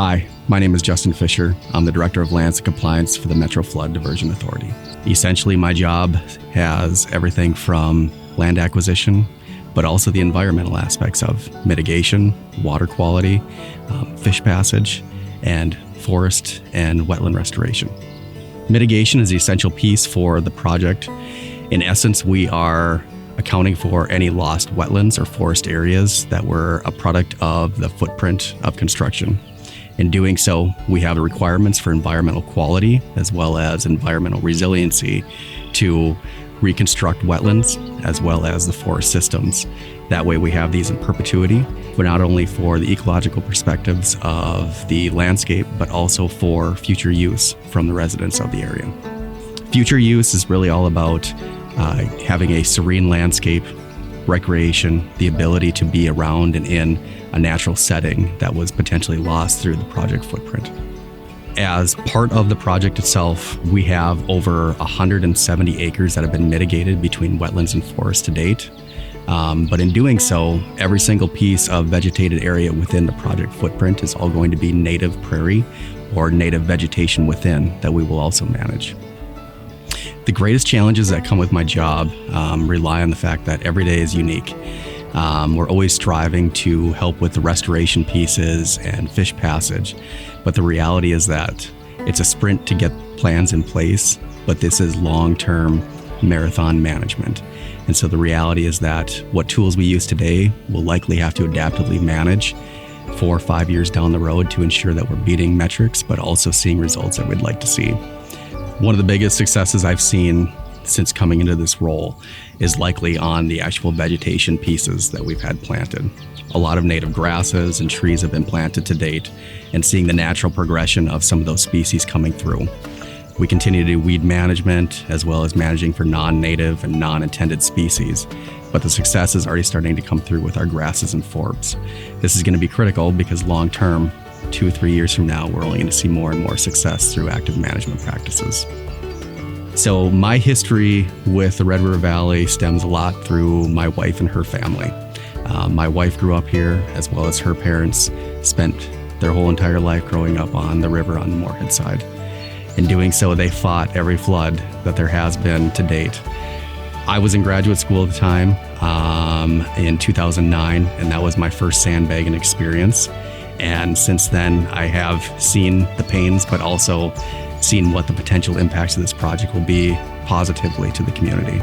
Hi, my name is Justin Fisher. I'm the Director of Lands and Compliance for the Metro Flood Diversion Authority. Essentially, my job has everything from land acquisition, but also the environmental aspects of mitigation, water quality, fish passage, and forest and wetland restoration. Mitigation is the essential piece for the project. In essence, we are accounting for any lost wetlands or forest areas that were a product of the footprint of construction. In doing so, we have the requirements for environmental quality as well as environmental resiliency to reconstruct wetlands as well as the forest systems. That way we have these in perpetuity, but not only for the ecological perspectives of the landscape, but also for future use from the residents of the area. Future use is really all about having a serene landscape, recreation, the ability to be around and in a natural setting that was potentially lost through the project footprint. As part of the project itself, we have over 170 acres that have been mitigated between wetlands and forests to date. But in doing so, every single piece of vegetated area within the project footprint is all going to be native prairie or native vegetation within that we will also manage. The greatest challenges that come with my job rely on the fact that every day is unique. We're always striving to help with the restoration pieces and fish passage, but the reality is that it's a sprint to get plans in place, but this is long-term marathon management. And so the reality is that what tools we use today will likely have to adaptively manage 4 or 5 years down the road to ensure that we're beating metrics, but also seeing results that we'd like to see. One of the biggest successes I've seen since coming into this role is likely on the actual vegetation pieces that we've had planted. A lot of native grasses and trees have been planted to date, and seeing the natural progression of some of those species coming through. We continue to do weed management as well as managing for non-native and non-intended species, but the success is already starting to come through with our grasses and forbs. This is going to be critical because long-term, 2 or 3 years from now, we're only going to see more and more success through active management practices. So my history with the Red River Valley stems a lot through my wife and her family. My wife grew up here, as well as her parents spent their whole entire life growing up on the river on the Moorhead side. In doing so, they fought every flood that there has been to date. I was in graduate school at the time in 2009, and that was my first sandbagging experience. And since then, I have seen the pains, but also seen what the potential impacts of this project will be positively to the community.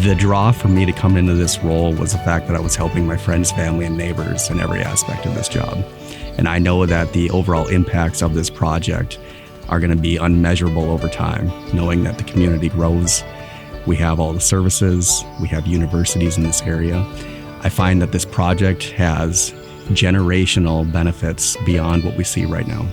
The draw for me to come into this role was the fact that I was helping my friends, family, and neighbors in every aspect of this job. And I know that the overall impacts of this project are going to be unmeasurable over time, knowing that the community grows. We have all the services, we have universities in this area. I find that this project has generational benefits beyond what we see right now.